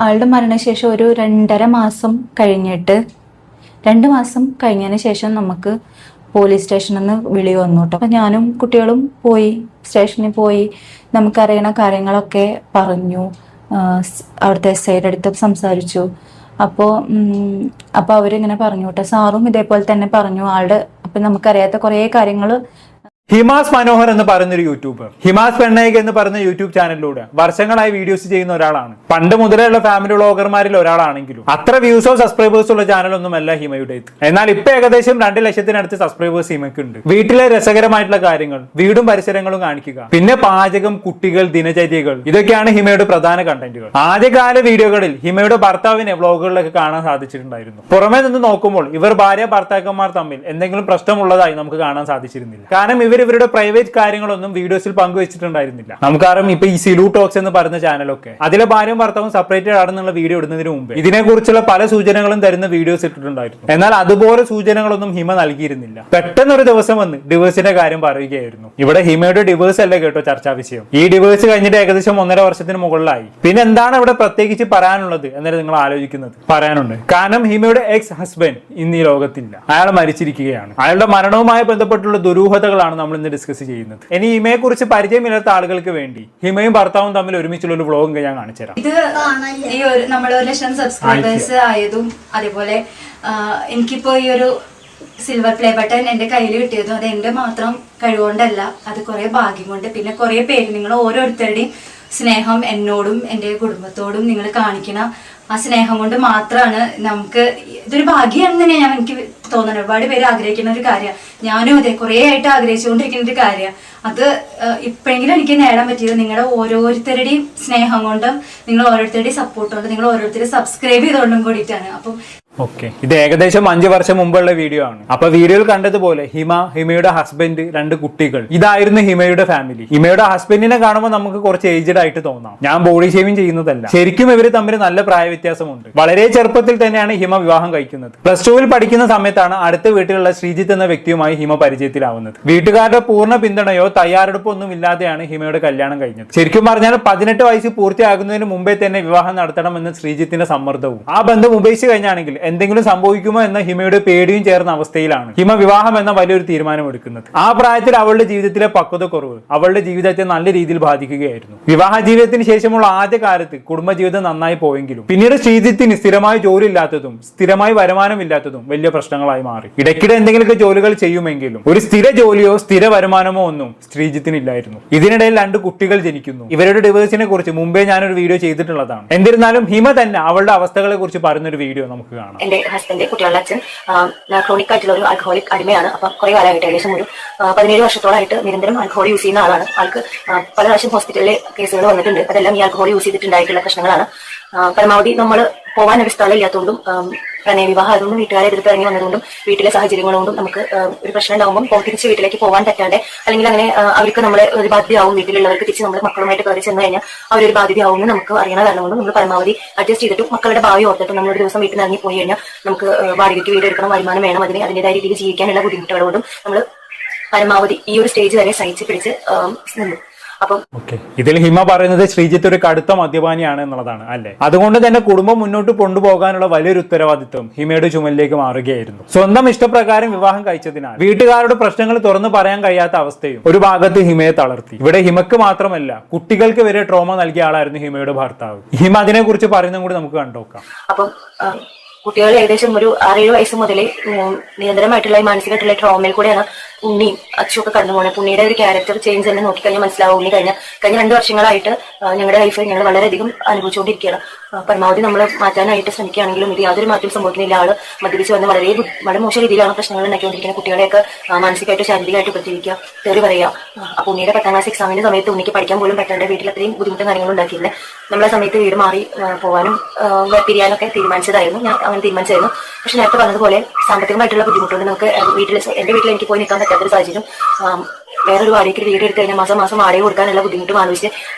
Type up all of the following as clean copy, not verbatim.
ആളുടെ മരണശേഷം ഒരു 2.5 മാസം കഴിഞ്ഞിട്ട് 2 മാസം കഴിഞ്ഞതിന് ശേഷം നമുക്ക് പോലീസ് സ്റ്റേഷനിൽ നിന്ന് വിളി വന്നു കേട്ടോ. അപ്പം ഞാനും കുട്ടികളും പോയി സ്റ്റേഷനിൽ പോയി നമുക്കറിയണ കാര്യങ്ങളൊക്കെ പറഞ്ഞു. അവിടുത്തെ SIയുടെ അടുത്ത് സംസാരിച്ചു. അപ്പോൾ അവരിങ്ങനെ പറഞ്ഞു കേട്ടോ. സാറും ഇതേപോലെ തന്നെ പറഞ്ഞു ആളുടെ. അപ്പം നമുക്കറിയാത്ത കുറേ കാര്യങ്ങൾ. ഹിമാസ് മനോഹർ എന്ന് പറയുന്നൊരു യൂട്യൂബർ, ഹിമാസ് പെണ്ണേക്ക് എന്ന് പറയുന്ന യൂട്യൂബ് ചാനലിലൂടെ വർഷങ്ങളായി വീഡിയോസ് ചെയ്യുന്ന ഒരാളാണ്. പണ്ട് മുതലുള്ള ഫാമിലി വ്ളോഗർമാരിൽ ഒരാളാണെങ്കിലും അത്ര വ്യൂസോ സബ്സ്ക്രൈബേഴ്സ് ഉള്ള ചാനലൊന്നുമല്ല ഹിമയുടേത്. എന്നാൽ ഇപ്പൊ ഏകദേശം 2 ലക്ഷത്തിനടുത്ത് സബ്സ്ക്രൈബേഴ്സ് ഹിമയ്ക്കുണ്ട്. വീട്ടിലെ രസകരമായിട്ടുള്ള കാര്യങ്ങൾ, വീടും പരിസരങ്ങളും കാണിക്കുക, പിന്നെ പാചകം, കുട്ടികൾ, ദിനചര്യകൾ, ഇതൊക്കെയാണ് ഹിമയുടെ പ്രധാന കണ്ടന്റുകൾ. ആദ്യകാല വീഡിയോകളിൽ ഹിമയുടെ ഭർത്താവിനെ വ്ളോഗുകളിലൊക്കെ കാണാൻ സാധിച്ചിട്ടുണ്ടായിരുന്നു. പുറമേ നിന്ന് നോക്കുമ്പോൾ ഇവർ ഭാര്യ ഭർത്താക്കന്മാർ തമ്മിൽ എന്തെങ്കിലും പ്രശ്നമുള്ളതായി നമുക്ക് കാണാൻ സാധിച്ചിരുന്നില്ല. കാരണം ഇവരുടെ പ്രൈവറ്റ് കാര്യങ്ങളൊന്നും വീഡിയോസിൽ പങ്കുവെച്ചിട്ടുണ്ടായിരുന്നില്ല. നമുക്കറിയാം ഇപ്പൊ ഈ സിലു ടോക്സ് എന്ന് പറയുന്ന ചാനലൊക്കെ അതിലെ ഭാര്യയും ഭർത്താവും സെപ്പറേറ്റഡ് ആണെന്നുള്ള വീഡിയോ ഇടുന്നതിന് മുമ്പ് ഇതിനെക്കുറിച്ചുള്ള പല സൂചനകളും തരുന്ന വീഡിയോസ് ഇട്ടിട്ടുണ്ടായിരുന്നു. എന്നാൽ അതുപോലെ സൂചനകളൊന്നും ഹിമ നൽകിയിരുന്നില്ല. പെട്ടെന്നൊരു ദിവസം വന്ന് ഡിവോഴ്സിന്റെ കാര്യം പറയുകയായിരുന്നു. ഇവിടെ ഹിമയുടെ ഡിവോഴ്സ് അല്ലേ കേട്ടോ ചർച്ചാ വിഷയം. ഈ ഡിവോഴ്സ് കഴിഞ്ഞിട്ട് ഏകദേശം 1.5 വർഷത്തിന് മുകളിലായി. പിന്നെ എന്താണ് ഇവിടെ പ്രത്യേകിച്ച് പറയാനുള്ളത് എന്നല്ല നിങ്ങൾ ആലോചിക്കുന്നത്? പറയാനുണ്ട്. കാരണം ഹിമയുടെ എക്സ് ഹസ്ബൻഡ് ഇന്ന് ഈ ലോകത്തില്ല. അയാൾ മരിച്ചിരിക്കുകയാണ്. അയാളുടെ മരണവുമായി ബന്ധപ്പെട്ടുള്ള ദുരൂഹതകളാണ് നമ്മൾ ഇന്ന് ഡിസ്കസ് ചെയ്യുന്നത്. ഇനി ഹിമയെ കുറിച്ച് പരിചയമില്ലാത്ത ആളുകൾക്ക് വേണ്ടി ഹിമയും ഭർത്താവും തമ്മിൽ ഒരുമിച്ചുള്ള ഒരു വ്ളോഗ് ഞാൻ കാണിച്ചു തരാം. ഇത് ഈ നമ്മൾ 1 ലക്ഷം സബ്സ്ക്രൈബേഴ്സ് ആയതും അതേപോലെ എനിക്കിപ്പോ ഈ ഒരു സിൽവർ പ്ലേ ബട്ടൺ എന്റെ കയ്യിൽ കിട്ടിയതും അത് എന്റെ മാത്രം കഴിവുകൊണ്ടല്ല, അത് കുറെ ഭാഗ്യം കൊണ്ട്. പിന്നെ കുറെ പേര് നിങ്ങൾ ഓരോരുത്തരുടെയും സ്നേഹം എന്നോടും എൻ്റെ കുടുംബത്തോടും നിങ്ങൾ കാണിക്കണ ആ സ്നേഹം കൊണ്ട് മാത്രമാണ് നമുക്ക് ഇതൊരു ഭാഗ്യമാണെന്ന് തന്നെ എനിക്ക് തോന്നുന്നത്. ഒരുപാട് പേര് ആഗ്രഹിക്കുന്ന ഒരു കാര്യമാണ്. ഞാനും അതെ കുറേ ആയിട്ട് ആഗ്രഹിച്ചുകൊണ്ടിരിക്കുന്ന ഒരു കാര്യമാണ്. അത് ഇപ്പോഴെങ്കിലും എനിക്ക് നേടാൻ പറ്റിയത് നിങ്ങളുടെ ഓരോരുത്തരുടെയും സ്നേഹം കൊണ്ടും നിങ്ങൾ ഓരോരുത്തരുടെയും സപ്പോർട്ട് കൊണ്ടും നിങ്ങൾ ഓരോരുത്തരും സബ്സ്ക്രൈബ് ചെയ്തുകൊണ്ടും കൂടിയിട്ടാണ്. അപ്പം ഓക്കെ, ഇത് ഏകദേശം 5 വർഷം മുമ്പുള്ള വീഡിയോ ആണ്. അപ്പൊ വീഡിയോയിൽ കണ്ടതുപോലെ ഹിമയുടെ ഹസ്ബൻഡ്, 2 കുട്ടികൾ, ഇതായിരുന്നു ഹിമയുടെ ഫാമിലി. ഹിമയുടെ ഹസ്ബൻഡിനെ കാണുമ്പോൾ നമുക്ക് കുറച്ച് ഏജ്ഡ് ആയിട്ട് തോന്നാം. ഞാൻ ബോഡി ഷേവിംഗ് ചെയ്യുന്നതല്ല, ശരിക്കും ഇവര് തമ്മിൽ നല്ല പ്രായ വ്യത്യാസമുണ്ട്. വളരെ ചെറുപ്പത്തിൽ തന്നെയാണ് ഹിമ വിവാഹം കഴിക്കുന്നത്. +2 പഠിക്കുന്ന സമയത്താണ് അടുത്ത വീട്ടിലുള്ള ശ്രീജിത്ത് എന്ന വ്യക്തിയുമായി ഹിമ പരിചയത്തിലാവുന്നത്. വീട്ടുകാരുടെ പൂർണ്ണ പിന്തുണയോ തയ്യാറെടുപ്പോ ഒന്നും ഇല്ലാതെയാണ് ഹിമയുടെ കല്യാണം കഴിഞ്ഞത്. ശരിക്കും പറഞ്ഞാൽ 18 വയസ്സ് പൂർത്തിയാകുന്നതിന് മുമ്പേ തന്നെ വിവാഹം നടത്തണമെന്ന് ശ്രീജിത്തിന്റെ സമ്മർദ്ദവും ആ ബന്ധം ഉപേക്ഷിച്ച് കഴിഞ്ഞാണെങ്കിൽ എന്തെങ്കിലും സംഭവിക്കുമോ എന്ന ഹിമയുടെ പേടിയും ചേർന്ന അവസ്ഥയിലാണ് ഹിമ വിവാഹം എന്ന വലിയൊരു തീരുമാനം എടുക്കുന്നത്. ആ പ്രായത്തിൽ അവളുടെ ജീവിതത്തിലെ പക്വതക്കുറവ് അവളുടെ ജീവിതത്തെ നല്ല രീതിയിൽ ബാധിക്കുകയായിരുന്നു. വിവാഹ ജീവിതത്തിന് ശേഷമുള്ള ആദ്യ കാലത്ത് കുടുംബജീവിതം നന്നായി പോയെങ്കിലും പിന്നീട് ശ്രീജിത്തിന് സ്ഥിരമായി ജോലി ഇല്ലാത്തതും സ്ഥിരമായി വരുമാനമില്ലാത്തതും വലിയ പ്രശ്നങ്ങളായി മാറി. ഇടയ്ക്കിടെ എന്തെങ്കിലുമൊക്കെ ജോലികൾ ചെയ്യുമെങ്കിലും ഒരു സ്ഥിര ജോലിയോ സ്ഥിര വരുമാനമോ ഒന്നും ശ്രീജിത്തിന് ഇല്ലായിരുന്നു. ഇതിനിടയിൽ 2 കുട്ടികൾ ജനിക്കുന്നു. ഇവരുടെ ഡിവോഴ്സിനെ കുറിച്ച് മുമ്പേ ഞാനൊരു വീഡിയോ ചെയ്തിട്ടുള്ളതാണ്. എന്നിരുന്നാലും ഹിമ തന്നെ അവളുടെ അവസ്ഥകളെ കുറിച്ച് പറയുന്നൊരു വീഡിയോ നമുക്ക് കാണാം. എന്റെ ഹസ്ബൻഡ് കുട്ടികളുടെ അച്ഛൻ ക്രോണിക് ആയിട്ടുള്ള ഒരു ആൽക്കഹോളിക് അടിമയാണ്. അപ്പം കുറെ കാലമായിട്ട് ഏകദേശം ഒരു 17 വർഷത്തോളമായിട്ട് നിരന്തരം ആൽക്കഹോൾ യൂസ് ചെയ്യുന്ന ആളാണ്. ആൾക്ക് പല പ്രാവശ്യം ഹോസ്പിറ്റലിലെ കേസുകൾ വന്നിട്ടുണ്ട്. അതെല്ലാം ഈ ആൽക്കഹോൾ യൂസ് ചെയ്തിട്ടുണ്ടായിട്ടുള്ള പ്രശ്നങ്ങളാണ്. പരമാവധി നമ്മൾ പോകാൻ ഒരു സ്ഥലം ഇല്ലാത്തതുകൊണ്ടും പ്രണയവിവാഹം ആയതുകൊണ്ടും വീട്ടുകാരെ എതിർത്ത് ഇറങ്ങി വന്നതുകൊണ്ടും വീട്ടിലെ സാഹചര്യങ്ങളുകൊണ്ടും നമുക്ക് ഒരു പ്രശ്നം ഉണ്ടാകുമ്പോൾ തിരിച്ച് വീട്ടിലേക്ക് പോകാൻ പറ്റാതെ അല്ലെങ്കിൽ അങ്ങനെ അവർക്ക് നമ്മളെ ഒരു ബാധ്യതയാവും. വീട്ടിലുള്ളവർക്ക് തിരിച്ച് നമ്മുടെ മക്കളുമായിട്ട് കയറി ചെന്ന് കഴിഞ്ഞാൽ അവരൊരു ബാധ്യതയാവുമെന്ന് നമുക്ക് അറിയണ കാരണം കൊണ്ട് നമ്മൾ പരമാവധി അഡ്ജസ്റ്റ് ചെയ്തിട്ടും മക്കളുടെ ഭാവി ഓർത്തിട്ടും നമ്മളൊരു ദിവസം വീട്ടിൽ നിന്ന് ഇറങ്ങി പോയി കഴിഞ്ഞാൽ നമുക്ക് വാടകയ്ക്ക് വീട് എടുക്കണം, വരുമാനം വേണം, അതിൻ്റെതായ രീതിയിൽ ജീവിക്കാനുള്ള ബുദ്ധിമുട്ടുകളോടും നമ്മൾ പരമാവധി ഈ ഒരു സ്റ്റേജ് വരെ സഹിച്ച് പിടിച്ച് നിന്നു. ഇതിൽ ഹിമ പറയുന്നത് ശ്രീജിത്ത് ഒരു കടുത്ത മദ്യപാനിയാണ് എന്നുള്ളതാണ് അല്ലെ. അതുകൊണ്ട് തന്നെ കുടുംബം മുന്നോട്ട് കൊണ്ടുപോകാനുള്ള വലിയൊരു ഉത്തരവാദിത്വം ഹിമയുടെ ചുമലിലേക്ക് മാറുകയായിരുന്നു. സ്വന്തം ഇഷ്ടപ്രകാരം വിവാഹം കഴിച്ചതിനാൽ വീട്ടുകാരുടെ പ്രശ്നങ്ങൾ തുറന്നു പറയാൻ കഴിയാത്ത അവസ്ഥയും ഒരു ഭാഗത്ത് ഹിമയെ തളർത്തി. ഇവിടെ ഹിമക്ക് മാത്രമല്ല കുട്ടികൾക്ക് വരെ ട്രോമ നൽകിയ ആളായിരുന്നു ഹിമയുടെ ഭർത്താവ്. ഹിമ അതിനെ കുറിച്ച് പറയുന്നതും കൂടി നമുക്ക് കണ്ടുനോക്കാം. കുട്ടികൾ ഏകദേശം ഒരു 6-7 വയസ്സ് മുതലേ നിരന്തരമായിട്ടുള്ള മാനസികമായിട്ടുള്ള ട്രോമയിൽ കൂടെയാണ് ഉണ്ണിയും അച്ചുമൊക്കെ കടന്നു പോകുന്നത്. പുണ്ണിയുടെ ഒരു ക്യാരക്ടർ ചേഞ്ച് തന്നെ നോക്കിക്കഴിഞ്ഞാൽ മനസ്സിലാവും. ഉണ്ണി കഴിഞ്ഞ 2 വർഷങ്ങളായിട്ട് ഞങ്ങളുടെ ലൈഫ് ഞങ്ങൾ വളരെയധികം അനുഭവിച്ചുകൊണ്ടിരിക്കുകയാണ്. പരമാവധി നമ്മൾ മാറ്റാനായിട്ട് ശ്രമിക്കുകയാണെങ്കിലും ഇത് യാതൊരു മാറ്റം സംഭവിക്കുന്നില്ല. ആള് മദ്യപിച്ച് വന്ന് വളരെ മോശം രീതിയിലാണ് പ്രശ്നങ്ങൾ ഉണ്ടാക്കിക്കൊണ്ടിരിക്കുന്നത്. കുട്ടികളെയൊക്കെ മാനസികമായിട്ട് ശാരീരികമായിട്ട് ഉപദ്രവിക്കുക, തെറി പറയുക. അപ്പൊ ഉണ്ണിയുടെ 10ാം ക്ലാസ് എക്സാമിന്റെ സമയത്ത് ഉണ്ണിക്ക് പഠിക്കാൻ പോലും പറ്റാണ്ട് വീട്ടിൽ അത്രയും ബുദ്ധിമുട്ടും കാര്യങ്ങളും ഉണ്ടാക്കിയിരുന്നത്. നമ്മളെ സമയത്ത് വീട് മാറി പോകാനും പിരിയാനൊക്കെ തീരുമാനിച്ചതായിരുന്നു. ഞാൻ അങ്ങനെ തീരുമാനിച്ചായിരുന്നു. പക്ഷെ നേരത്തെ പറഞ്ഞതുപോലെ സാമ്പത്തികമായിട്ടുള്ള ബുദ്ധിമുട്ടുണ്ട്. നമുക്ക് എന്റെ വീട്ടിൽ എനിക്ക് പോയി നിൽക്കാൻ പറ്റാത്തൊരു സാഹചര്യം. വേറൊരു വാടകയ്ക്ക് വീട് എടുത്ത് കഴിഞ്ഞാൽ മാസം വാടക കൊടുക്കാനുള്ള ബുദ്ധിമുട്ടും ആലോചിച്ച്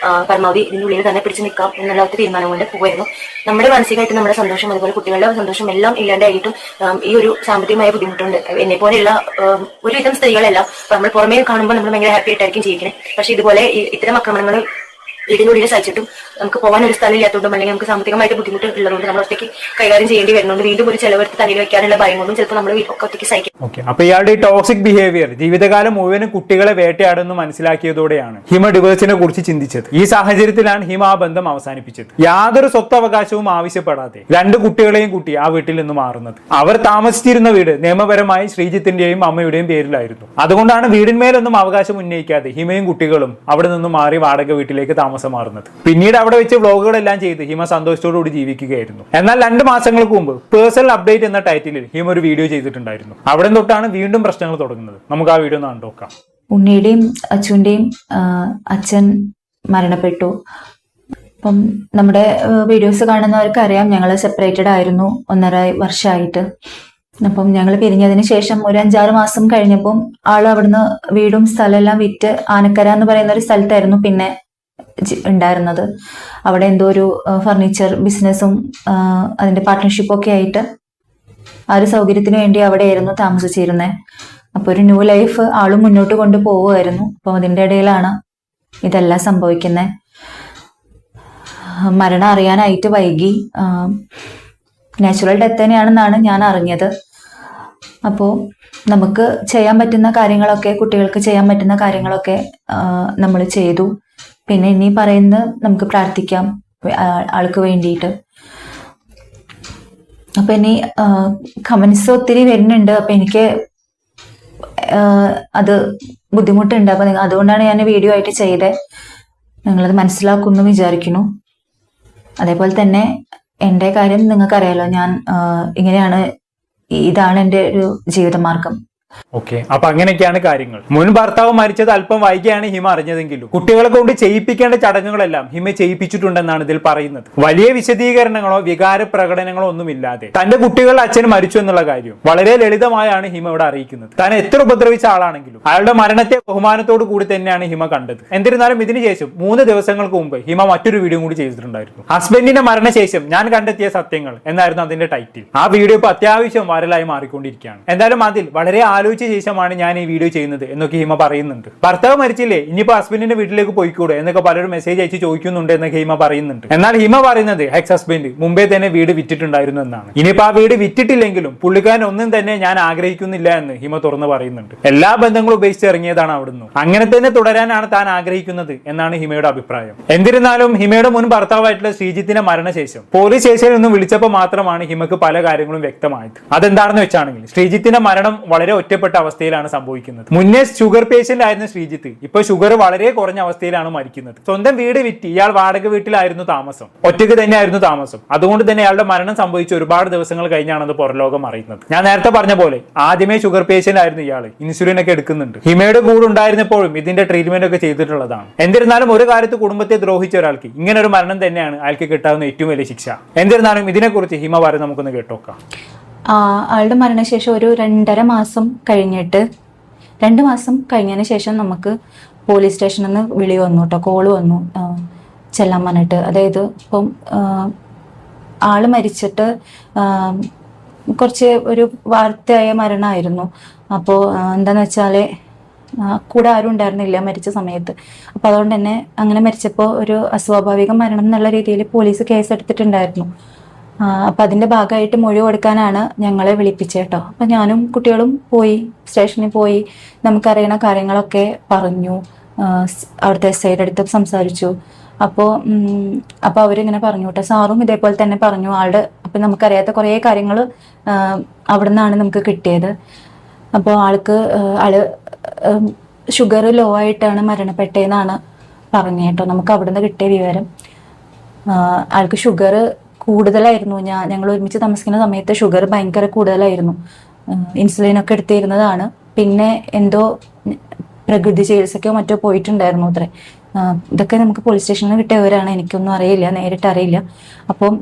പരമാവധി ഇതിനുള്ളിൽ തന്നെ പിടിച്ചു നിൽക്കാം എന്നുള്ള ഒരു തീരുമാനം കൊണ്ട് പോകുമായിരുന്നു. നമ്മുടെ മാനസികമായിട്ട് നമ്മുടെ സന്തോഷം അതുപോലെ കുട്ടികളുടെ സന്തോഷം എല്ലാം ഇല്ലാണ്ടായിട്ടും ഈ ഒരു സാമ്പത്തികമായ ബുദ്ധിമുട്ടുണ്ട്. എന്നെ പോലെയുള്ള ഒരുവിധം സ്ത്രീകളെല്ലാം നമ്മൾ പുറമേ കാണുമ്പോൾ നമ്മൾ ഭയങ്കര ഹാപ്പി ആയിട്ടായിരിക്കും ജീവിക്കുന്നത്. പക്ഷെ ഇതുപോലെ ഇത്തരം ആക്രമണങ്ങൾ വീടിനുള്ളിൽ സഹിച്ചിട്ടും നമുക്ക് പോകാൻ ഒരു സ്ഥലം ഇല്ലാത്തതുകൊണ്ടും അല്ലെങ്കിൽ നമുക്ക് സാമ്പത്തികമായിട്ട് ബുദ്ധിമുട്ട് ഉള്ളതുകൊണ്ട് നമ്മൾ ഒറ്റയ്ക്ക് കൈകാര്യം ചെയ്യേണ്ടി വരുന്നുണ്ട്. വീണ്ടും ഒരു ചെലവെടുത്ത് തലയിൽ വെക്കാനുള്ള ഭയം കൊണ്ടും ചിലപ്പോൾ നമ്മൾ ഒക്കെ ഒറ്റയ്ക്ക് സഹിക്കും. ഓക്കെ, അപ്പൊ ഇയാളുടെ ഈ ടോക്സിക് ബിഹേവിയർ ജീവിതകാലം മുഴുവനും കുട്ടികളെ വേട്ടയാടുന്നു മനസ്സിലാക്കിയതോടെയാണ് ഹിമ ഡിവേഴ്സിനെ കുറിച്ച് ചിന്തിച്ചത്. ഈ സാഹചര്യത്തിലാണ് ഹിമ ആ ബന്ധം അവസാനിപ്പിച്ചത്. യാതൊരു സ്വത്തവകാശവും ആവശ്യപ്പെടാതെ 2 കുട്ടികളെയും കൂട്ടി ആ വീട്ടിൽ നിന്ന് മാറുന്നത്. അവർ താമസിച്ചിരുന്ന വീട് നിയമപരമായി ശ്രീജിത്തിന്റെയും അമ്മയുടെയും പേരിലായിരുന്നു. അതുകൊണ്ടാണ് വീടിന്മേലൊന്നും അവകാശം ഉന്നയിക്കാതെ ഹിമയും കുട്ടികളും അവിടെ നിന്നും മാറി വാടക വീട്ടിലേക്ക് താമസം മാറുന്നത്. പിന്നീട് അവിടെ വെച്ച് വ്ളോഗുകളെല്ലാം ചെയ്ത് ഹിമ സന്തോഷത്തോടുകൂടി ജീവിക്കുകയായിരുന്നു. എന്നാൽ 2 മാസങ്ങൾക്ക് മുമ്പ് പേഴ്സണൽ അപ്ഡേറ്റ് എന്ന ടൈറ്റിലിൽ ഹിമ ഒരു വീഡിയോ ചെയ്തിട്ടുണ്ടായിരുന്നു. അവിടെ തൊട്ടാണ് വീണ്ടും പ്രശ്നങ്ങൾ തുടങ്ങുന്നത്. നമുക്ക് ആ വീഡിയോ ഒന്ന് കണ്ടുനോക്കാം. ഉണ്ണിയുടെയും അച്ഛൻ്റെയും അച്ഛൻ മരണപ്പെട്ടു. അപ്പം നമ്മുടെ വീഡിയോസ് കാണുന്നവർക്ക് അറിയാം, ഞങ്ങൾ സെപ്പറേറ്റഡ് ആയിരുന്നു 1.5 വർഷമായിട്ട്. അപ്പം ഞങ്ങൾ പിരിഞ്ഞതിന് ശേഷം ഒരു 5-6 മാസം കഴിഞ്ഞപ്പം ആൾ അവിടുന്ന് വീടും സ്ഥലമെല്ലാം വിറ്റ് ആനക്കര എന്ന് പറയുന്ന ഒരു സ്ഥലത്തായിരുന്നു പിന്നെ ഉണ്ടായിരുന്നത്. അവിടെ എന്തോ ഒരു ഫർണിച്ചർ ബിസിനസ്സും അതിന്റെ പാർട്ട്ണർഷിപ്പും ഒക്കെ ആയിട്ട് ആ ഒരു സൗകര്യത്തിന് വേണ്ടി അവിടെയായിരുന്നു താമസിച്ചിരുന്നത്. അപ്പൊ ഒരു ന്യൂ ലൈഫ് ആളും മുന്നോട്ട് കൊണ്ടുപോകുമായിരുന്നു. അപ്പം അതിന്റെ ഇടയിലാണ് ഇതെല്ലാം സംഭവിക്കുന്നത്. മരണം അറിയാനായിട്ട് വൈകി. നാച്ചുറൽ ഡെത്ത് തന്നെയാണെന്നാണ് ഞാൻ അറിഞ്ഞത്. അപ്പോൾ നമുക്ക് ചെയ്യാൻ പറ്റുന്ന കാര്യങ്ങളൊക്കെ, കുട്ടികൾക്ക് ചെയ്യാൻ പറ്റുന്ന കാര്യങ്ങളൊക്കെ നമ്മൾ ചെയ്തു. പിന്നെ ഇനി പറയുന്നത് നമുക്ക് പ്രാർത്ഥിക്കാം ആൾക്ക് വേണ്ടിയിട്ട്. അപ്പൊ ഇനി കമന്റ്സ് ഒത്തിരി വരുന്നുണ്ട്. അപ്പൊ എനിക്ക് അത് ബുദ്ധിമുട്ടുണ്ട്. അപ്പൊ അതുകൊണ്ടാണ് ഞാൻ വീഡിയോ ആയിട്ട് ചെയ്തത്. നിങ്ങളത് മനസ്സിലാക്കുമെന്ന് വിചാരിക്കുന്നു. അതേപോലെ തന്നെ എൻ്റെ കാര്യം നിങ്ങൾക്കറിയാലോ, ഞാൻ ഇങ്ങനെയാണ്, ഇതാണ് എൻ്റെ ഒരു ജീവിതമാർഗം. ഓക്കെ, അപ്പൊ അങ്ങനെയൊക്കെയാണ് കാര്യങ്ങൾ. മുൻ ഭർത്താവ് മരിച്ചത് അല്പം വൈകിയാണ് ഹിമ അറിഞ്ഞതെങ്കിലും കുട്ടികളെ കൊണ്ട് ചെയ്യിപ്പിക്കേണ്ട ചടങ്ങുകളെല്ലാം ഹിമ ചെയ്യിപ്പിച്ചിട്ടുണ്ടെന്നാണ് ഇതിൽ പറയുന്നത്. വലിയ വിശദീകരണങ്ങളോ വികാര പ്രകടനങ്ങളോ ഒന്നുമില്ലാതെ തന്റെ കുട്ടികളുടെ അച്ഛൻ മരിച്ചു എന്നുള്ള കാര്യം വളരെ ലളിതമായാണ് ഹിമ ഇവിടെ അറിയിക്കുന്നത്. താൻ എത്ര ഉപദ്രവിച്ച ആളാണെങ്കിലും അയാളുടെ മരണത്തെ ബഹുമാനത്തോടു കൂടി തന്നെയാണ് ഹിമ കണ്ടത്. എന്നിരുന്നാലും ഇതിനുശേഷം 3 ദിവസങ്ങൾക്ക് മുമ്പ് ഹിമ മറ്റൊരു വീഡിയോ കൂടി ചെയ്തിട്ടുണ്ടായിരുന്നു. ഹസ്ബൻഡിന്റെ മരണശേഷം ഞാൻ കണ്ടെത്തിയ സത്യങ്ങൾ എന്നായിരുന്നു അതിന്റെ ടൈറ്റിൽ. ആ വീഡിയോ ഇപ്പൊ അത്യാവശ്യം വൈറലായി മാറിക്കൊണ്ടിരിക്കുകയാണ്. എന്തായാലും അതിൽ വളരെ ആലോചിച്ച ശേഷമാണ് ഞാൻ ഈ വീഡിയോ ചെയ്യുന്നത് എന്നൊക്കെ ഹിമ പറയുന്നുണ്ട്. ഭർത്താവ് മരിച്ചില്ലേ, ഇനിയിപ്പോ ഹസ്ബൻഡിന്റെ വീട്ടിലേക്ക് പോയിക്കൂടെ എന്നൊക്കെ പലരും മെസ്സേജ് അയച്ച് ചോദിക്കുന്നുണ്ട് എന്നൊക്കെ ഹിമ പറയുന്നുണ്ട്. എന്നാൽ ഹിമ പറയുന്നത് എക്സ് ഹസ്ബൻഡ് മുമ്പേ തന്നെ വീട് വിറ്റിട്ടുണ്ടായിരുന്നു എന്നാണ്. ഇനിയിപ്പോ ആ വീട് വിറ്റിട്ടില്ലെങ്കിലും പുള്ളിക്കാരൻ ഒന്നും തന്നെ ഞാൻ ആഗ്രഹിക്കുന്നില്ല എന്ന് ഹിമ തുറന്ന് പറയുന്നുണ്ട്. എല്ലാ ബന്ധങ്ങളും ഉപേക്ഷിച്ച് ഇറങ്ങിയതാണ് അവിടുന്ന്. അങ്ങനെ തന്നെ തുടരാനാണ് താൻ ആഗ്രഹിക്കുന്നത് എന്നാണ് ഹിമയുടെ അഭിപ്രായം. എന്നിരുന്നാലും ഹിമയുടെ മുൻ ഭർത്താവായിട്ടുള്ള ശ്രീജിത്തിന്റെ മരണശേഷം പോലീസ് സ്റ്റേഷനിൽ നിന്ന് വിളിച്ചപ്പോൾ മാത്രമാണ് ഹിമക്ക് പല കാര്യങ്ങളും വ്യക്തമായത്. അതെന്താണെന്ന് വെച്ചാണെങ്കിൽ ശ്രീജിത്തിന്റെ മരണം വളരെ ഒറ്റപ്പെട്ട അവസ്ഥയിലാണ് സംഭവിക്കുന്നത്. മുന്നേ ഷുഗർ പേഷ്യന്റ് ആയിരുന്ന ശ്രീജിത്ത് ഇപ്പൊ ഷുഗർ വളരെ കുറഞ്ഞ അവസ്ഥയിലാണ് മരിക്കുന്നത്. സ്വന്തം വീട് വിറ്റ് ഇയാൾ വാടക വീട്ടിലായിരുന്നു താമസം, ഒറ്റയ്ക്ക് തന്നെയായിരുന്നു താമസം. അതുകൊണ്ട് തന്നെ അയാളുടെ മരണം സംഭവിച്ച ഒരുപാട് ദിവസങ്ങൾ കഴിഞ്ഞാണ് പുറലോകം അറിയുന്നത്. ഞാൻ നേരത്തെ പറഞ്ഞ പോലെ ആദ്യമേ ഷുഗർ പേഷ്യന്റ് ആയിരുന്നു ഇയാൾ, ഇൻസുലിൻ ഒക്കെ എടുക്കുന്നുണ്ട്. ഹിമയുടെ കൂടെ ഉണ്ടായിരുന്നപ്പോഴും ഇതിന്റെ ട്രീറ്റ്മെന്റ് ഒക്കെ ചെയ്തിട്ടുള്ളതാണ്. എന്നിരുന്നാലും ഒരു കാര്യത്ത് കുടുംബത്തെ ദ്രോഹിച്ച ഒരാൾക്ക് ഇങ്ങനെ ഒരു മരണം തന്നെയാണ് അയാൾക്ക് കിട്ടാവുന്ന ഏറ്റവും വലിയ ശിക്ഷ. എന്നിരുന്നാലും ഇതിനെക്കുറിച്ച് ഹിമ പറയുന്നത് നമുക്കൊന്ന് കേട്ടോക്കാം. ആളുടെ മരണശേഷം ഒരു 2.5 മാസം കഴിഞ്ഞിട്ട് 2 മാസം കഴിഞ്ഞതിന് ശേഷം നമുക്ക് പോലീസ് സ്റ്റേഷനിൽ നിന്ന് വിളി വന്നു കേട്ടോ, കോള് വന്നു ചെല്ലാൻ പറഞ്ഞിട്ട്. അതായത് ഇപ്പം ആള് മരിച്ചിട്ട് കുറച്ച് ഒരു വാർത്തയായ മരണമായിരുന്നു. അപ്പോൾ എന്താന്ന് വെച്ചാൽ കൂടെ ആരും ഉണ്ടായിരുന്നില്ല മരിച്ച സമയത്ത്. അപ്പോൾ അതുകൊണ്ട് തന്നെ അങ്ങനെ മരിച്ചപ്പോൾ ഒരു അസ്വാഭാവിക മരണം എന്നുള്ള രീതിയിൽ പോലീസ് കേസ് എടുത്തിട്ടുണ്ടായിരുന്നു. അപ്പം അതിൻ്റെ ഭാഗമായിട്ട് മൊഴി കൊടുക്കാനാണ് ഞങ്ങളെ വിളിപ്പിച്ചേട്ടോ. അപ്പം ഞാനും കുട്ടികളും പോയി, സ്റ്റേഷനിൽ പോയി നമുക്കറിയണ കാര്യങ്ങളൊക്കെ പറഞ്ഞു. അവിടുത്തെ എസ് ഐയുടെ അടുത്ത് സംസാരിച്ചു. അപ്പോൾ അവരിങ്ങനെ പറഞ്ഞു കേട്ടോ. സാറും ഇതേപോലെ തന്നെ പറഞ്ഞു ആളുടെ. അപ്പം നമുക്കറിയാത്ത കുറേ കാര്യങ്ങൾ അവിടെ നിന്നാണ് നമുക്ക് കിട്ടിയത്. അപ്പോൾ ആള് ഷുഗർ ലോ ആയിട്ടാണ് മരണപ്പെട്ടതെന്നാണ് പറഞ്ഞു കേട്ടോ. നമുക്ക് അവിടെ നിന്ന് കിട്ടിയ വിവരം ആൾക്ക് ഷുഗർ കൂടുതലായിരുന്നു. ഞങ്ങൾ ഒരുമിച്ച് താമസിക്കുന്ന സമയത്ത് ഷുഗർ ഭയങ്കര കൂടുതലായിരുന്നു. ഇൻസുലിനൊക്കെ എടുത്തിരുന്നതാണ്. പിന്നെ എന്തോ പ്രകൃതി ചികിത്സയ്ക്കോ മറ്റോ പോയിട്ടുണ്ടായിരുന്നു അത്രേ. ഇതൊക്കെ നമുക്ക് പോലീസ് സ്റ്റേഷനിൽ കിട്ടിയവരാണ്, എനിക്കൊന്നും അറിയില്ല, നേരിട്ട് അറിയില്ല. അപ്പം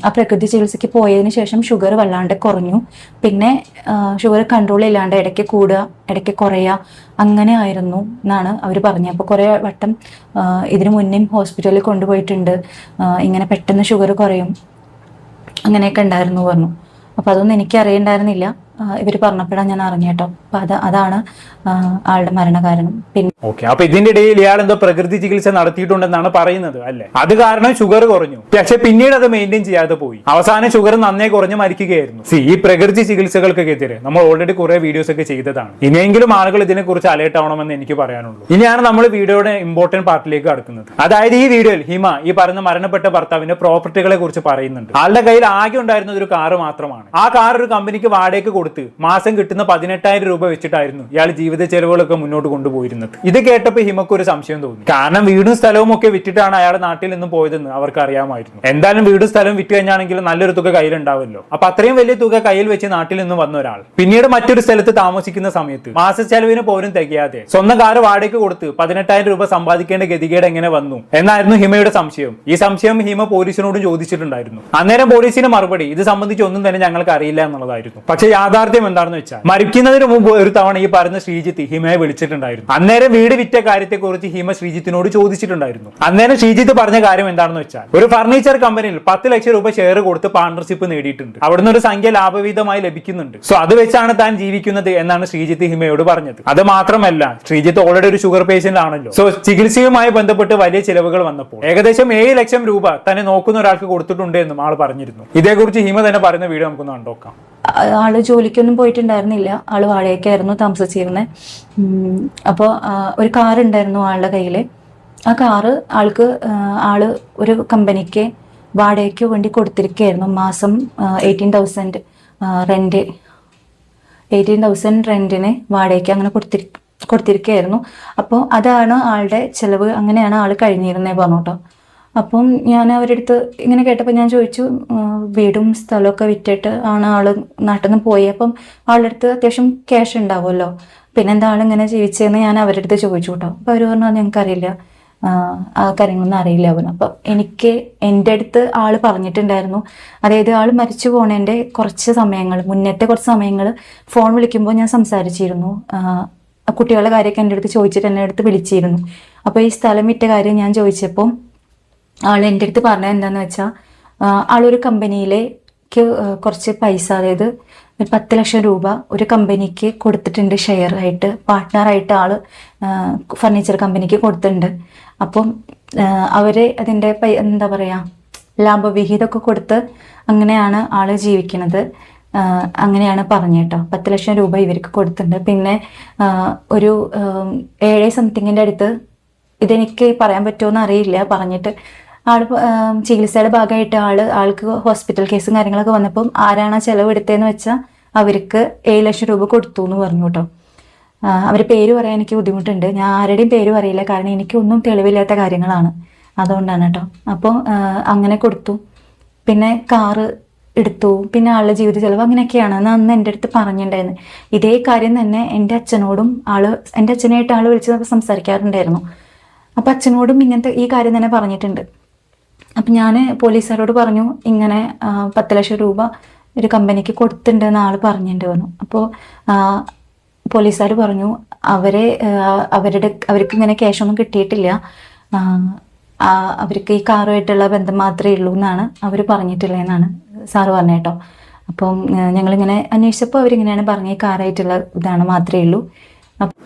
ആ പ്രകൃതി ചികിത്സയ്ക്ക് പോയതിന് ശേഷം ഷുഗർ വല്ലാണ്ട് കുറഞ്ഞു. പിന്നെ ഷുഗർ കൺട്രോൾ ഇല്ലാണ്ട് ഇടയ്ക്ക് കൂടുക ഇടയ്ക്ക് കുറയുക അങ്ങനെ ആയിരുന്നു എന്നാണ് അവർ പറഞ്ഞത്. അപ്പോൾ കുറേ വട്ടം ഇതിനു മുന്നേയും ഹോസ്പിറ്റലിൽ കൊണ്ടുപോയിട്ടുണ്ട്. ഇങ്ങനെ പെട്ടെന്ന് ഷുഗർ കുറയും അങ്ങനെയൊക്കെ ഉണ്ടായിരുന്നു പറഞ്ഞു. അപ്പോൾ അതൊന്നും എനിക്ക് അറിയണ്ടായിരുന്നില്ല. ഇവർ പറഞ്ഞപ്പോഴാണ് ഞാൻ അറിഞ്ഞു കേട്ടോ. അപ്പം അതാണ് ആളുടെ മരണകാരണം. പിന്നെ ഓക്കെ, അപ്പൊ ഇതിന്റെ ഇടയിൽ ഇയാൾ എന്തോ പ്രകൃതി ചികിത്സ നടത്തിയിട്ടുണ്ടെന്നാണ് പറയുന്നത് അല്ലെ? അത് കാരണം ഷുഗർ കുറഞ്ഞു, പക്ഷെ പിന്നീട് അത് മെയിൻറ്റെയിൻ ചെയ്യാതെ പോയി. അവസാനം ഷുഗർ നന്നേ കുറഞ്ഞ് മരിക്കുകയായിരുന്നു. ഈ പ്രകൃതി ചികിത്സകൾക്കെതിരെ നമ്മൾ ഓൾറെഡി കുറെ വീഡിയോസ് ഒക്കെ ചെയ്തതാണ്. ഇനിയെങ്കിലും ആളുകൾ ഇതിനെ കുറിച്ച് അലേർട്ട് ആവണമെന്ന് എനിക്ക് പറയാനുള്ളൂ. ഇനിയാണ് നമ്മൾ വീഡിയോയുടെ ഇമ്പോർട്ടന്റ് പാർട്ടിലേക്ക് കടക്കുന്നത്. അതായത് ഈ വീഡിയോയിൽ ഹിമ ഈ പറയുന്ന മരണപ്പെട്ട ഭർത്താവിന്റെ പ്രോപ്പർട്ടികളെ കുറിച്ച് പറയുന്നുണ്ട്. ആളുടെ കയ്യിൽ ആകെ ഉണ്ടായിരുന്നത് ഒരു കാറ് മാത്രമാണ്. ആ കാർ ഒരു കമ്പനിക്ക് വാടകയ്ക്ക് കൊടുത്ത് മാസം കിട്ടുന്ന 18,000 രൂപ വെച്ചിട്ടായിരുന്നു ഇയാൾ ജീവിത ചെലവുകളൊക്കെ മുന്നോട്ട് കൊണ്ടുപോയിരുന്നത്. ഇത് കേട്ടപ്പോൾ ഹിമക്ക് ഒരു സംശയം തോന്നി. കാരണം വീടും സ്ഥലവും ഒക്കെ വിറ്റിട്ടാണ് അയാൾ നാട്ടിൽ നിന്നും പോയതെന്ന് അവർക്ക് അറിയാമായിരുന്നു. എന്തായാലും വീടും സ്ഥലവും വിറ്റ് കഴിഞ്ഞാണെങ്കിൽ നല്ലൊരു തുക കയ്യിലുണ്ടാവല്ലോ. അപ്പൊ അത്രയും വലിയ തുക കയ്യിൽ വെച്ച് നാട്ടിൽ നിന്നും വന്ന ഒരാൾ പിന്നീട് മറ്റൊരു സ്ഥലത്ത് താമസിക്കുന്ന സമയത്ത് മാസ ചെലവിന് പോലും തികയാതെ സ്വന്തം കാർ വാടകയ്ക്ക് കൊടുത്ത് 18,000 രൂപ സമ്പാദിക്കേണ്ട ഗതികേട് എങ്ങനെ വന്നു എന്നായിരുന്നു ഹിമയുടെ സംശയം. ഈ സംശയം ഹിമ പോലീസിനോടും ചോദിച്ചിട്ടുണ്ടായിരുന്നു. അന്നേരം പോലീസിന് മറുപടി ഇത് സംബന്ധിച്ച് ഒന്നും തന്നെ ഞങ്ങൾക്ക് അറിയില്ല എന്നുള്ളതായിരുന്നു. പക്ഷെ യാഥാർത്ഥ്യം എന്താണെന്ന് വെച്ചാൽ മരിക്കുന്നതിന് മുമ്പ് ഒരു തവണ ഈ പറഞ്ഞ ശ്രീജിത്ത് ഹിമയെ വിളിച്ചിട്ടുണ്ടായിരുന്നു. അന്നേരം വീട് വിറ്റ കാര്യത്തെ കുറിച്ച് ഹിമ ശ്രീജിത്തിനോട് ചോദിച്ചിട്ടുണ്ടായിരുന്നു. അന്നേരം ശ്രീജിത്ത് പറഞ്ഞ കാര്യം എന്താണെന്ന് വെച്ചാൽ ഒരു ഫർണിച്ചർ കമ്പനിയിൽ 10 ലക്ഷം രൂപ ഷെയർ കൊടുത്ത് പാർട്ണർഷിപ്പ് നേടിയിട്ടുണ്ട്. അവിടുന്ന് ഒരു സംഖ്യ ലാഭവിഹിതമായി ലഭിക്കുന്നുണ്ട്. സോ അത് വെച്ചാണ് താൻ ജീവിക്കുന്നത് എന്നാണ് ശ്രീജിത്ത് ഹിമയോട് പറഞ്ഞത്. അത് മാത്രമല്ല, ശ്രീജിത്ത് ഓൾറെഡി ഒരു ഷുഗർ പേഷ്യന്റ് ആണല്ലോ. സോ ചികിത്സയുമായി ബന്ധപ്പെട്ട് വലിയ ചിലവുകൾ വന്നപ്പോൾ ഏകദേശം 7 ലക്ഷം രൂപ തന്നെ നോക്കുന്ന ഒരാൾക്ക് കൊടുത്തിട്ടുണ്ട് എന്നും ആൾ പറഞ്ഞിരുന്നു. ഇതേക്കുറിച്ച് ഹിമ തന്നെ പറയുന്ന വീഡിയോ നമുക്കൊന്ന് കണ്ടോക്കാം. ആള് ജോലിക്കൊന്നും പോയിട്ടുണ്ടായിരുന്നില്ല, ആള് വാടകയ്ക്കായിരുന്നു താമസിച്ചിരുന്നത്. അപ്പോൾ ഒരു കാർ ഉണ്ടായിരുന്നു ആളുടെ കയ്യിൽ. ആ കാറ് ആള് ഒരു കമ്പനിക്ക് വാടകയ്ക്ക് വേണ്ടി കൊടുത്തിരിക്കുകയായിരുന്നു. മാസം 18,000 റെന്റിന് വാടകയ്ക്ക് അങ്ങനെ കൊടുത്തിരിക്കുകയായിരുന്നു. അപ്പോൾ അതാണ് ആളുടെ ചിലവ്, അങ്ങനെയാണ് ആൾ കഴിഞ്ഞിരുന്നേ പറഞ്ഞു കേട്ടോ. അപ്പം ഞാൻ അവരുടെ അടുത്ത് ഇങ്ങനെ കേട്ടപ്പോൾ ഞാൻ ചോദിച്ചു, വീടും സ്ഥലമൊക്കെ വിറ്റിട്ട് ആണ് ആള് നാട്ടിൽ നിന്ന് പോയി, അപ്പം ആളുടെ അടുത്ത് അത്യാവശ്യം ക്യാഷ് ഉണ്ടാവുമല്ലോ, പിന്നെന്താ ആളിങ്ങനെ ജീവിച്ചതെന്ന് ഞാൻ അവരുടെ അടുത്ത് ചോദിച്ചു കേട്ടോ. അപ്പോൾ അവർ പറഞ്ഞു ഞങ്ങൾക്കറിയില്ല, ആ കാര്യങ്ങളൊന്നും അറിയില്ല പറഞ്ഞു. അപ്പം എൻ്റെ അടുത്ത് ആള് പറഞ്ഞിട്ടുണ്ടായിരുന്നു, അതായത് ആൾ മരിച്ചു പോണേൻ്റെ മുന്നത്തെ കുറച്ച് സമയങ്ങൾ ഫോൺ വിളിക്കുമ്പോൾ ഞാൻ സംസാരിച്ചിരുന്നു. കുട്ടികളുടെ കാര്യമൊക്കെ എൻ്റെ അടുത്ത് ചോദിച്ചിട്ട് എന്നെ അടുത്ത് വിളിച്ചിരുന്നു. അപ്പോൾ ഈ സ്ഥലം വിറ്റ കാര്യം ഞാൻ ചോദിച്ചപ്പോൾ ആൾ എൻ്റെ അടുത്ത് പറഞ്ഞത് എന്താണെന്ന് വെച്ചാൽ ആളൊരു കമ്പനിയിലേക്ക് കുറച്ച് പൈസ, അതായത് 10 ലക്ഷം രൂപ ഒരു കമ്പനിക്ക് കൊടുത്തിട്ടുണ്ട് ഷെയർ ആയിട്ട്, പാർട്ട്ണറായിട്ട് ആൾ ഫർണിച്ചർ കമ്പനിക്ക് കൊടുത്തിട്ടുണ്ട്. അപ്പം അവര് അതിൻ്റെ എന്താ പറയുക ലാഭവിഹിതമൊക്കെ കൊടുത്ത് അങ്ങനെയാണ് ആൾ ജീവിക്കുന്നത്. അങ്ങനെയാണ് പറഞ്ഞു കേട്ടോ. 10 ലക്ഷം രൂപ ഇവർക്ക് കൊടുത്തിട്ടുണ്ട്. പിന്നെ ഒരു 7 സംതിങ്ങിൻ്റെ അടുത്ത്, ഇതെനിക്ക് പറയാൻ പറ്റുമോയെന്ന് അറിയില്ല, പറഞ്ഞിട്ട് ചികിത്സയുടെ ഭാഗമായിട്ട് ആൾക്ക് ഹോസ്പിറ്റൽ കേസും കാര്യങ്ങളൊക്കെ വന്നപ്പം ആരാണ് ആ ചെലവ് എടുത്തതെന്ന് വെച്ചാൽ അവർക്ക് 7 ലക്ഷം രൂപ കൊടുത്തു എന്ന് പറഞ്ഞു കേട്ടോ. അവർ പേര് പറയാൻ എനിക്ക് ബുദ്ധിമുട്ടുണ്ട്, ഞാൻ ആരുടെയും പേര് പറയില്ല, കാരണം എനിക്കൊന്നും തെളിവില്ലാത്ത കാര്യങ്ങളാണ്, അതുകൊണ്ടാണ് കേട്ടോ. അപ്പോൾ അങ്ങനെ കൊടുത്തു. പിന്നെ കാറ് എടുത്തു, പിന്നെ ആളുടെ ജീവിത ചെലവ് അങ്ങനെയൊക്കെയാണ് എന്ന് അന്ന് എൻ്റെ അടുത്ത് പറഞ്ഞിട്ടുണ്ടായിരുന്നു. ഇതേ കാര്യം തന്നെ എൻ്റെ അച്ഛനോടും എൻ്റെ അച്ഛനായിട്ട് ആൾ വിളിച്ച് സംസാരിക്കാറുണ്ടായിരുന്നു. അപ്പം അച്ഛനോടും ഇങ്ങനത്തെ ഈ കാര്യം തന്നെ പറഞ്ഞിട്ടുണ്ട്. അപ്പം ഞാൻ പോലീസുകാരോട് പറഞ്ഞു ഇങ്ങനെ 10 ലക്ഷം രൂപ ഒരു കമ്പനിക്ക് കൊടുത്തിട്ടുണ്ട് എന്ന് ആൾ പറഞ്ഞിട്ടുണ്ട് പറഞ്ഞു. അപ്പോൾ പോലീസുകാർ പറഞ്ഞു അവർക്ക് ഇങ്ങനെ ക്യാഷൊന്നും കിട്ടിയിട്ടില്ല, അവർക്ക് ഈ കാറുമായിട്ടുള്ള ബന്ധം മാത്രമേ ഉള്ളൂ എന്നാണ് അവർ പറഞ്ഞിട്ടുള്ളതെന്നാണ് സാറ് പറഞ്ഞ കേട്ടോ. അപ്പം ഞങ്ങളിങ്ങനെ അന്വേഷിച്ചപ്പോൾ അവരിങ്ങനെയാണ് പറഞ്ഞത്, ഈ കാറായിട്ടുള്ള ഇതാണ് മാത്രമേ ഉള്ളൂ.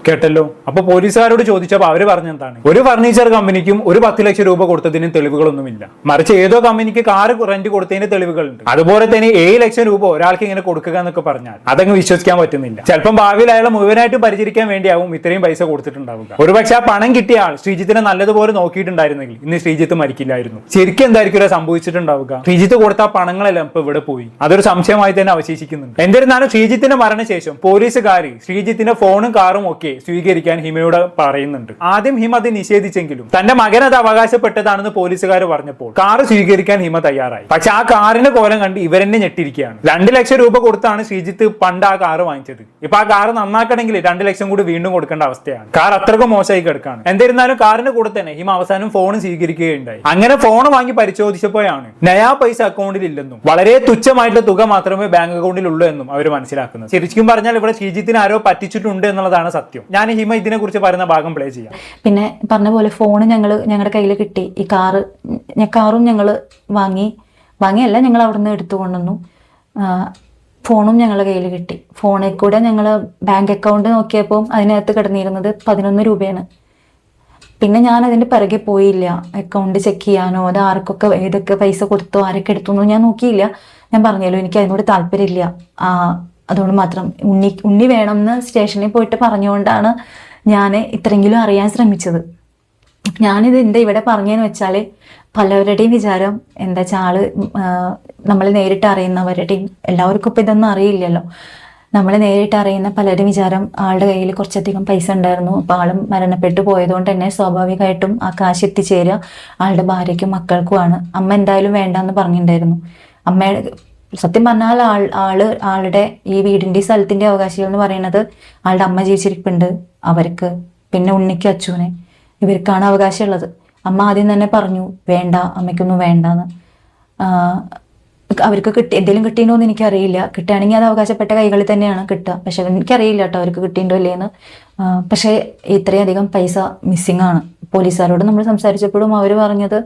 കേട്ടല്ലോ. അപ്പൊ പോലീസുകാരോട് ചോദിച്ചപ്പോൾ അവര് പറഞ്ഞെന്താണ്, ഒരു ഫർണിച്ചർ കമ്പനിക്കും ഒരു 10 ലക്ഷം രൂപ കൊടുത്തതിന് തെളിവുകളൊന്നുമില്ല, മറിച്ച് ഏതോ കമ്പനിക്ക് കാർ റെന്റ് കൊടുത്തതിന് തെളിവുകളുണ്ട്. അതുപോലെ തന്നെ 7 ലക്ഷം രൂപ ഒരാൾക്ക് ഇങ്ങനെ കൊടുക്കുക എന്നൊക്കെ പറഞ്ഞാൽ അതങ്ങ് വിശ്വസിക്കാൻ പറ്റുന്നില്ല. ചിലപ്പം ഭാവിയിൽ അയാളെ മുഴുവനായിട്ടും പരിചരിക്കാൻ വേണ്ടിയാവും ഇത്രയും പൈസ കൊടുത്തിട്ടുണ്ടാവുക. ഒരുപക്ഷെ ആ പണം കിട്ടിയ ആൾ ശ്രീജിത്തിനെ നല്ലതുപോലെ നോക്കിയിട്ടുണ്ടായിരുന്നെങ്കിൽ ഇന്ന് ശ്രീജിത്ത് മരിക്കില്ലായിരുന്നു. ശരിക്കും എന്തായിരിക്കും സംഭവിച്ചിട്ടുണ്ടാവുക? ശ്രീജിത്ത് കൊടുത്ത ആ പണങ്ങളെല്ലാം ഇപ്പൊ ഇവിടെ പോയി, അതൊരു സംശയമായി തന്നെ അവശേഷിക്കുന്നുണ്ട്. എന്നിരുന്നാലും ശ്രീജിത്തിന്റെ മരണശേഷം പോലീസുകാർ ശ്രീജിത്തിന്റെ ഫോണും കാറും ഒക്കെ സ്വീകരിക്കാൻ ഹിമയോട് പറയുന്നുണ്ട്. ആദ്യം ഹിമ അത് നിഷേധിച്ചെങ്കിലും തന്റെ മകൻ അത് അവകാശപ്പെട്ടതാണെന്ന് പോലീസുകാർ പറഞ്ഞപ്പോൾ കാറ് സ്വീകരിക്കാൻ ഹിമ തയ്യാറായി. പക്ഷെ ആ കാറിന്റെ കോലം കണ്ട് ഇവരെന്നെ ഞെട്ടിരിക്കുകയാണ്. 2 ലക്ഷം രൂപ കൊടുത്താണ് ശ്രീജിത്ത് പണ്ട് ആ കാറ് വാങ്ങിച്ചത്. ഇപ്പൊ ആ കാറ് നന്നാക്കണമെങ്കിൽ 2 ലക്ഷം കൂടി വീണ്ടും കൊടുക്കേണ്ട അവസ്ഥയാണ്. കാർ അത്രക്കും മോശമായി കിടക്കാണ്. എന്നിരുന്നാലും കാറിന്റെ കൂടെ തന്നെ ഹിമ അവസാനം ഫോൺ സ്വീകരിക്കുകയുണ്ടായി. അങ്ങനെ ഫോൺ വാങ്ങി പരിശോധിച്ചപ്പോഴാണ് നയാ പൈസ അക്കൗണ്ടിൽ ഇല്ലെന്നും വളരെ തുച്ഛമായിട്ടുള്ള തുക മാത്രമേ ബാങ്ക് അക്കൗണ്ടിൽ ഉള്ളൂ എന്നും അവർ മനസ്സിലാക്കുന്നത്. ശരിക്കും പറഞ്ഞാൽ ഇവിടെ ശ്രീജിത്തിന് ആരോ പറ്റിച്ചിട്ടുണ്ട് എന്നുള്ളതാണ് സത്യം. ഞാൻ ഹിമ ഇതിനെ കുറിച്ച് പറയുന്ന ഭാഗം പ്ലേ ചെയ്യാം. പിന്നെ പറഞ്ഞ പോലെ ഫോണ് ഞങ്ങളുടെ കയ്യിൽ കിട്ടി. ഈ കാറും ഞങ്ങൾ വാങ്ങിയല്ല, ഞങ്ങൾ അവിടുന്ന് എടുത്തു കൊണ്ടുവന്നു. ഫോണും ഞങ്ങളുടെ കയ്യിൽ കിട്ടി. ഫോണിൽ കൂടെ ഞങ്ങൾ ബാങ്ക് അക്കൗണ്ട് നോക്കിയപ്പോൾ അതിനകത്ത് കിടന്നിരുന്നത് 11 രൂപയാണ്. പിന്നെ ഞാൻ അതിന്റെ പിറകെ പോയില്ല. അക്കൗണ്ട് ചെക്ക് ചെയ്യാനോ അത് ആർക്കൊക്കെ ഏതൊക്കെ പൈസ കൊടുത്തോ ആരൊക്കെ എടുത്തു എന്നോ ഞാൻ നോക്കിയില്ല. ഞാൻ പറഞ്ഞല്ലോ എനിക്ക് അതിനോട് താല്പര്യമില്ല. അതുകൊണ്ട് മാത്രം ഉണ്ണി വേണമെന്ന് സ്റ്റേഷനിൽ പോയിട്ട് പറഞ്ഞുകൊണ്ടാണ് ഞാൻ ഇത്രയെങ്കിലും അറിയാൻ ശ്രമിച്ചത്. ഞാനിത് എന്താ ഇവിടെ പറഞ്ഞതെന്ന് വെച്ചാൽ പലരുടെയും വിചാരം എന്താ വെച്ചാൽ ആള് നമ്മൾ നേരിട്ട് അറിയുന്നവരുടെയും എല്ലാവർക്കും ഇപ്പം ഇതൊന്നും അറിയില്ലല്ലോ. നമ്മൾ നേരിട്ട് അറിയുന്ന പലരും വിചാരം ആളുടെ കയ്യിൽ കുറച്ചധികം പൈസ ഉണ്ടായിരുന്നു, അപ്പോൾ ആളും മരണപ്പെട്ടു പോയതുകൊണ്ട് തന്നെ സ്വാഭാവികമായിട്ടും ആ കാശ് എത്തിച്ചേരുക ആളുടെ ഭാര്യയ്ക്കും മക്കൾക്കുമാണ്. അമ്മ എന്തായാലും വേണ്ടാന്ന് പറഞ്ഞിട്ടുണ്ടായിരുന്നു. അമ്മയുടെ സത്യം പറഞ്ഞാൽ ആളുടെ ഈ വീടിന്റെ സ്ഥലത്തിന്റെ അവകാശികൾ എന്ന് പറയുന്നത് ആളുടെ അമ്മ ജീവിച്ചിരിപ്പുണ്ട്, അവർക്ക്, പിന്നെ ഉണ്ണിക്ക് അച്ചുവിനെ, ഇവർക്കാണ് അവകാശമുള്ളത്. അമ്മ ആദ്യം തന്നെ പറഞ്ഞു വേണ്ട, അമ്മയ്ക്കൊന്നും വേണ്ടാന്ന്. അവർക്ക് എന്തെങ്കിലും കിട്ടിയിട്ടുണ്ടോ എന്ന് എനിക്കറിയില്ല. കിട്ടുകയാണെങ്കിൽ അത് അവകാശപ്പെട്ട കൈകളിൽ തന്നെയാണ് കിട്ടുക. പക്ഷെ എനിക്കറിയില്ല കേട്ടോ അവർക്ക് കിട്ടിയിട്ടുണ്ടോ ഇല്ലേന്ന്. പക്ഷേ ഇത്രയധികം പൈസ മിസ്സിംഗ് ആണ്. പോലീസുകാരോട് നമ്മൾ സംസാരിച്ചപ്പോഴും അവർ പറഞ്ഞത്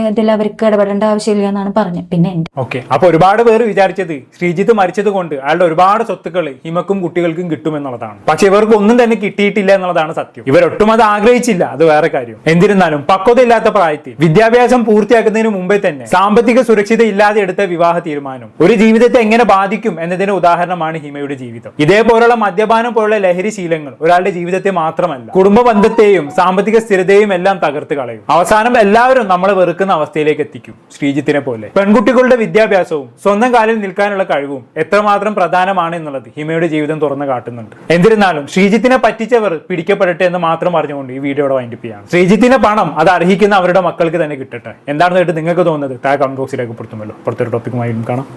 ഇതിൽ അവർക്ക് ഇടപെടേണ്ട ആവശ്യമില്ല എന്നാണ് പറഞ്ഞത്. പിന്നെ ഓക്കെ, അപ്പൊ ഒരുപാട് പേര് വിചാരിച്ചത് ശ്രീജിത്ത് മരിച്ചത് കൊണ്ട് അയാളുടെ ഒരുപാട് സ്വത്തുക്കൾ ഹിമക്കും കുട്ടികൾക്കും കിട്ടുമെന്നുള്ളതാണ്. പക്ഷെ ഇവർക്ക് ഒന്നും തന്നെ കിട്ടിയിട്ടില്ല എന്നുള്ളതാണ് സത്യം. ഇവരൊട്ടും അത് ആഗ്രഹിച്ചില്ല, അത് വേറെ കാര്യം. എന്നിരുന്നാലും പക്വതയില്ലാത്ത പ്രായത്തിൽ വിദ്യാഭ്യാസം പൂർത്തിയാക്കുന്നതിന് മുമ്പേ തന്നെ സാമ്പത്തിക സുരക്ഷിത ഇല്ലാതെ എടുത്ത വിവാഹ തീരുമാനം ഒരു ജീവിതത്തെ എങ്ങനെ ബാധിക്കും എന്നതിന് ഉദാഹരണമാണ് ഹിമയുടെ ജീവിതം. ഇതേപോലുള്ള മദ്യപാനം പോലുള്ള ലഹരി ശീലങ്ങൾ ഒരാളുടെ ജീവിതത്തെ മാത്രമല്ല കുടുംബ ബന്ധത്തെയും സാമ്പത്തിക സ്ഥിരതയും എല്ലാം തകർത്ത് കളയും. അവസാനം എല്ലാവരും നമ്മളെ വെറുക്കുന്ന അവസ്ഥയിലേക്ക് എത്തിക്കും. ശ്രീജിത്തിനെ പോലെ പെൺകുട്ടികളുടെ വിദ്യാഭ്യാസവും സ്വന്തം കാലിൽ നിൽക്കാനുള്ള കഴിവും എത്രമാത്രം പ്രധാനമാണ് എന്നുള്ളത് ഹിമയുടെ ജീവിതം തുറന്നു കാട്ടുന്നുണ്ട്. എന്നിരുന്നാലും ശ്രീജിത്തിനെ പറ്റിച്ചവർ പിടിക്കപ്പെടട്ടെ എന്ന് മാത്രം പറഞ്ഞുകൊണ്ട് ഈ വീഡിയോയുടെ വൈൻഡപ്പ് ചെയ്യാണ്. ശ്രീജിത്തിന്റെ പണം അത് അർഹിക്കുന്ന അവരുടെ മക്കൾക്ക് തന്നെ കിട്ടട്ടെ. എന്താണെന്ന് കേട്ട് നിങ്ങൾക്ക് തോന്നുന്നത് താഴെ കമന്റ് ബോക്സിലേക്ക് പുറത്തുമല്ലോ. പുറത്തൊരു ടോപ്പിക്കുമായി കാണാം.